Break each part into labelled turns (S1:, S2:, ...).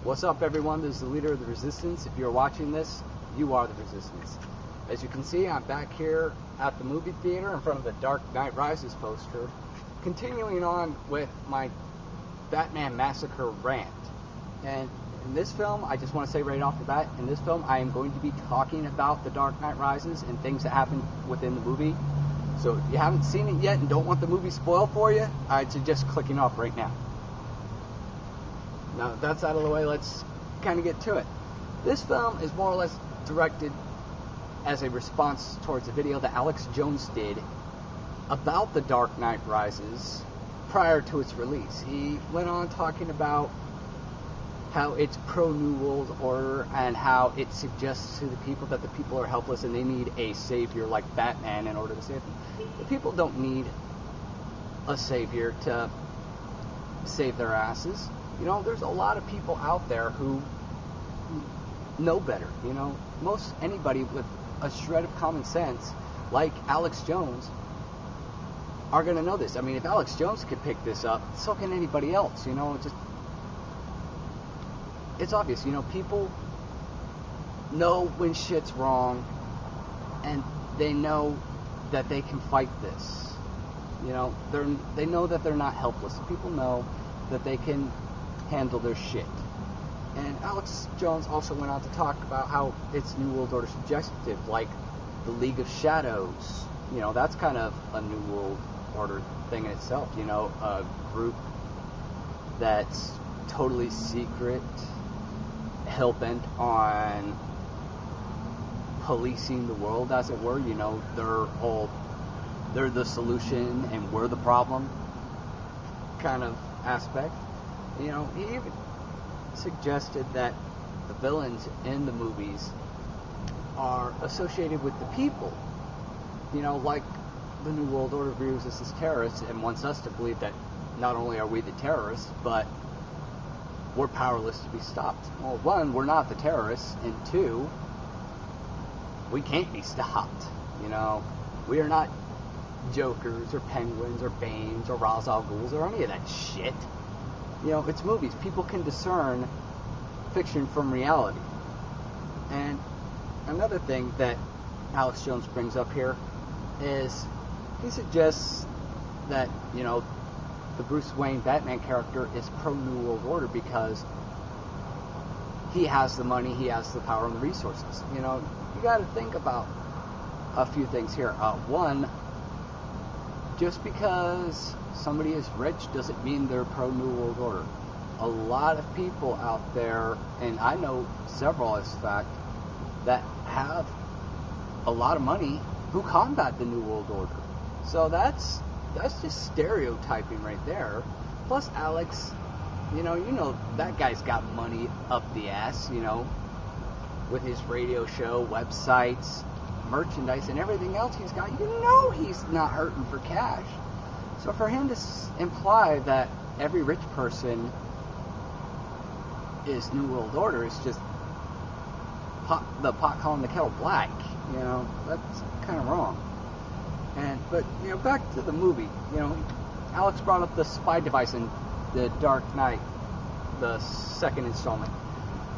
S1: What's up, everyone? This is the leader of the Resistance. If you're watching this, you are the Resistance. As you can see, I'm back here at the movie theater in front of the Dark Knight Rises poster, continuing on with my Batman Massacre rant. And in this film, I just want to say right off the bat, in this film, I am going to be talking about the Dark Knight Rises and things that happen within the movie. So if you haven't seen it yet and don't want the movie spoiled for you, I'd suggest clicking off right now. Now that that's out of the way, let's kind of get to it. This film is more or less directed as a response towards a video that Alex Jones did about the Dark Knight Rises prior to its release. He went on talking about how it's pro-New World Order and how it suggests to the people that the people are helpless and they need a savior like Batman in order to save them. The people don't need a savior to save their asses. You know, there's a lot of people out there who know better. You know, most anybody with a shred of common sense, like Alex Jones, are going to know this. I mean, if Alex Jones could pick this up, so can anybody else. You know, it's obvious. You know, people know when shit's wrong, and they know that they can fight this. You know, they know that they're not helpless. People know that they can handle their shit. And Alex Jones also went on to talk about how it's New World Order suggestive, like the League of Shadows. You know, that's kind of a New World Order thing in itself. You know, a group that's totally secret, hell-bent on policing the world, as it were. You know, they're the solution and we're the problem kind of aspect. You know, he even suggested that the villains in the movies are associated with the people. You know, like the New World Order views us as terrorists and wants us to believe that not only are we the terrorists, but we're powerless to be stopped. Well, one, we're not the terrorists, and two, we can't be stopped. You know, we are not Jokers or Penguins or Banes or Ra's al Ghuls or any of that shit. You know, it's movies. People can discern fiction from reality. And another thing that Alex Jones brings up here is he suggests that, you know, the Bruce Wayne Batman character is pro-New World Order because he has the money, he has the power and the resources. You know, you got to think about a few things here. One, just because somebody is rich doesn't mean they're pro-New World Order. A lot of people out there, and I know several as a fact, that have a lot of money who combat the New World Order. So that's just stereotyping right there. Plus Alex, you know that guy's got money up the ass, you know, with his radio show, websites, merchandise, and everything else he's got. You know he's not hurting for cash. So for him to imply that every rich person is New World Order is just the pot calling the kettle black. You know, that's kind of wrong. But you know, back to the movie. You know, Alex brought up the spy device in the Dark Knight, the second installment.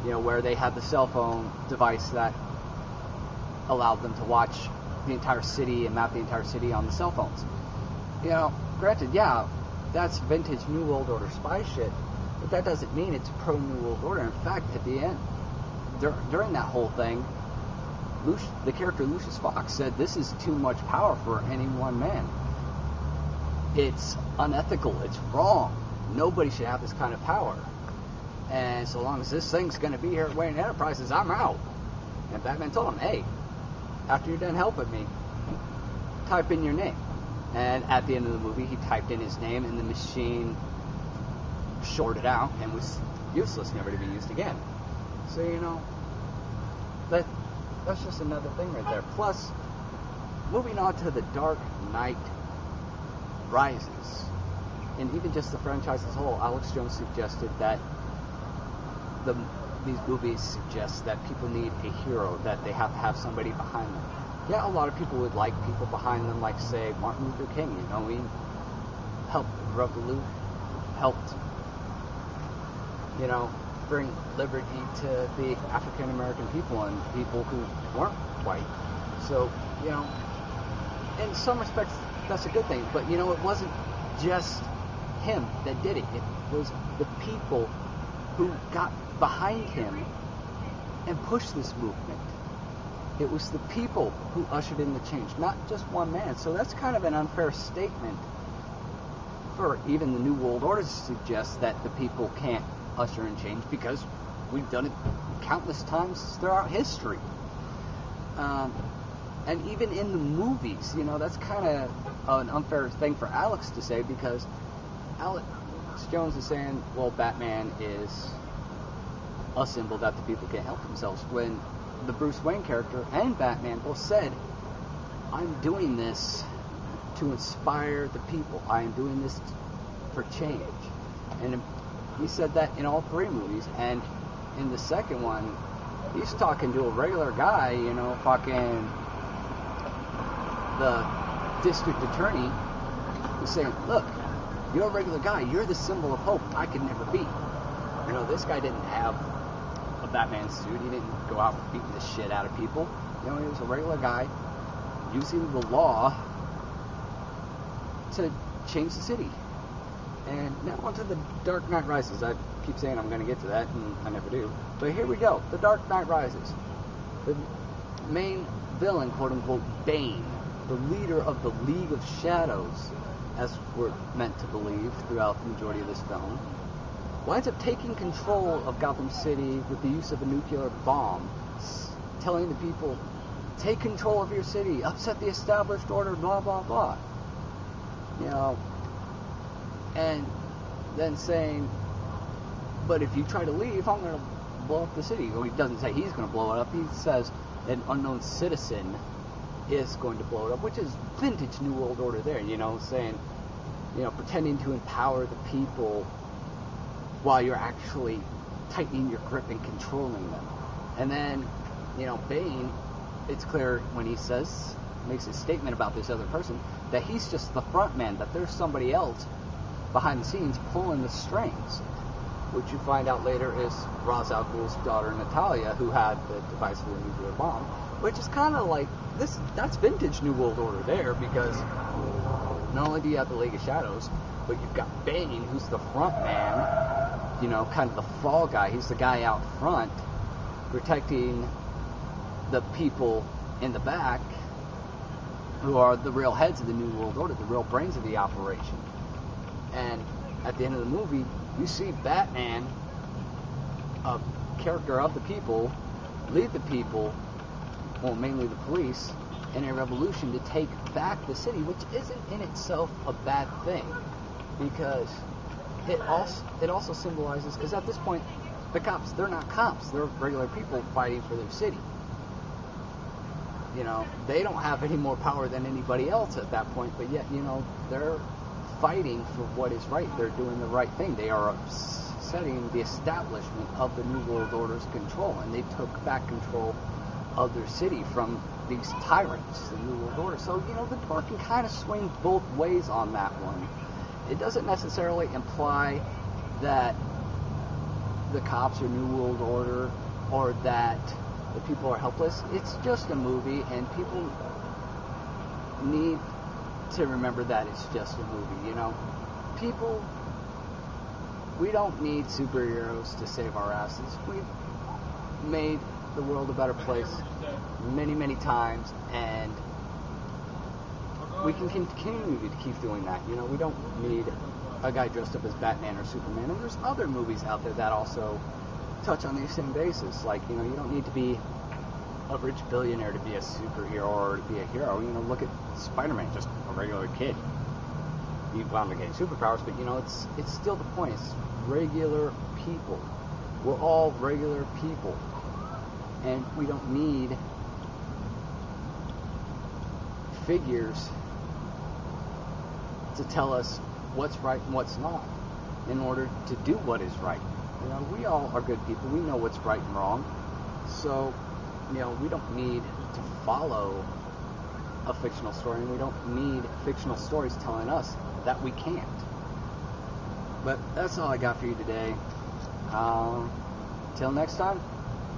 S1: You know, where they had the cell phone device that allowed them to watch the entire city and map the entire city on the cell phones. You know, granted, yeah, that's vintage New World Order spy shit, but that doesn't mean it's pro-New World Order. In fact, at the end, during that whole thing, the character Lucius Fox said this is too much power for any one man. It's unethical. It's wrong. Nobody should have this kind of power. And so long as this thing's going to be here at Wayne Enterprises, I'm out. And Batman told him, hey, after you're done helping me, type in your name. And at the end of the movie, he typed in his name, and the machine shorted out and was useless, never to be used again. So, you know, that's just another thing right there. Plus, moving on to the Dark Knight Rises, and even just the franchise as a whole, Alex Jones suggested that these movies suggest that people need a hero, that they have to have somebody behind them. Yeah, a lot of people would like people behind them, like, say, Martin Luther King. You know, he helped you know, bring liberty to the African American people and people who weren't white. So, you know, in some respects, that's a good thing. But, you know, it wasn't just him that did it. It was the people who got behind him and pushed this movement. It was the people who ushered in the change, not just one man. So that's kind of an unfair statement for even the New World Order to suggest that the people can't usher in change, because we've done it countless times throughout history. And even in the movies, you know, that's kind of an unfair thing for Alex to say, because Alex Jones is saying, well, Batman is a symbol that the people can't help themselves, when the Bruce Wayne character and Batman both said, I'm doing this to inspire the people. I am doing this for change. And he said that in all three movies. And in the second one, he's talking to a regular guy, you know, fucking the district attorney, who's saying, look, you're a regular guy. You're the symbol of hope I could never be. You know, this guy didn't have a Batman suit. He didn't go out beating the shit out of people. You know, he was a regular guy using the law to change the city. And now onto the Dark Knight Rises. I keep saying I'm going to get to that, and I never do. But here we go. The Dark Knight Rises. The main villain, quote-unquote, Bane, the leader of the League of Shadows, as we're meant to believe throughout the majority of this film, winds up taking control of Gotham City with the use of a nuclear bomb, telling the people, take control of your city, upset the established order, blah, blah, blah. You know, and then saying, but if you try to leave, I'm going to blow up the city. Well, he doesn't say he's going to blow it up. He says an unknown citizen is going to blow it up, which is vintage New World Order there, you know, saying, you know, pretending to empower the people while you're actually tightening your grip and controlling them. And then, you know, Bane, it's clear when he makes a statement about this other person, that he's just the front man, that there's somebody else behind the scenes pulling the strings, which you find out later is Ra's al Ghul's daughter Natalia, who had the device for the nuclear bomb, which is kind of like this. That's vintage New World Order there, because not only do you have the League of Shadows, but you've got Bane, who's the front man, you know, kind of the fall guy. He's the guy out front protecting the people in the back, who are the real heads of the New World Order, the real brains of the operation. And at the end of the movie, you see Batman, a character of the people, lead the people, well, mainly the police, in a revolution to take back the city, which isn't in itself a bad thing, because it also symbolizes, because at this point, the cops, they're not cops, they're regular people fighting for their city. You know, they don't have any more power than anybody else at that point, but yet, you know, they're fighting for what is right. They're doing the right thing. They are upsetting the establishment of the New World Order's control, and they took back control of their city from these tyrants, the New World Order. So, you know, the door can kind of swing both ways on that one. It doesn't necessarily imply that the cops are New World Order or that the people are helpless. It's just a movie, and people need to remember that it's just a movie, you know. People, we don't need superheroes to save our asses. We've made the world a better place many, many times, and we can continue to keep doing that. You know, we don't need a guy dressed up as Batman or Superman, and there's other movies out there that also touch on these same bases. Like, you know, you don't need to be a rich billionaire to be a superhero or to be a hero. You know, look at Spider-Man, just a regular kid. He wound up getting superpowers, but, you know, it's still the point. It's regular people. We're all regular people. And we don't need figures to tell us what's right and what's not in order to do what is right. You know, we all are good people. We know what's right and wrong. So, you know, we don't need to follow a fictional story, and we don't need fictional stories telling us that we can't. But that's all I got for you today. Till next time,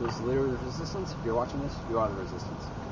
S1: this is the leader of the resistance. If you're watching this, you are the resistance.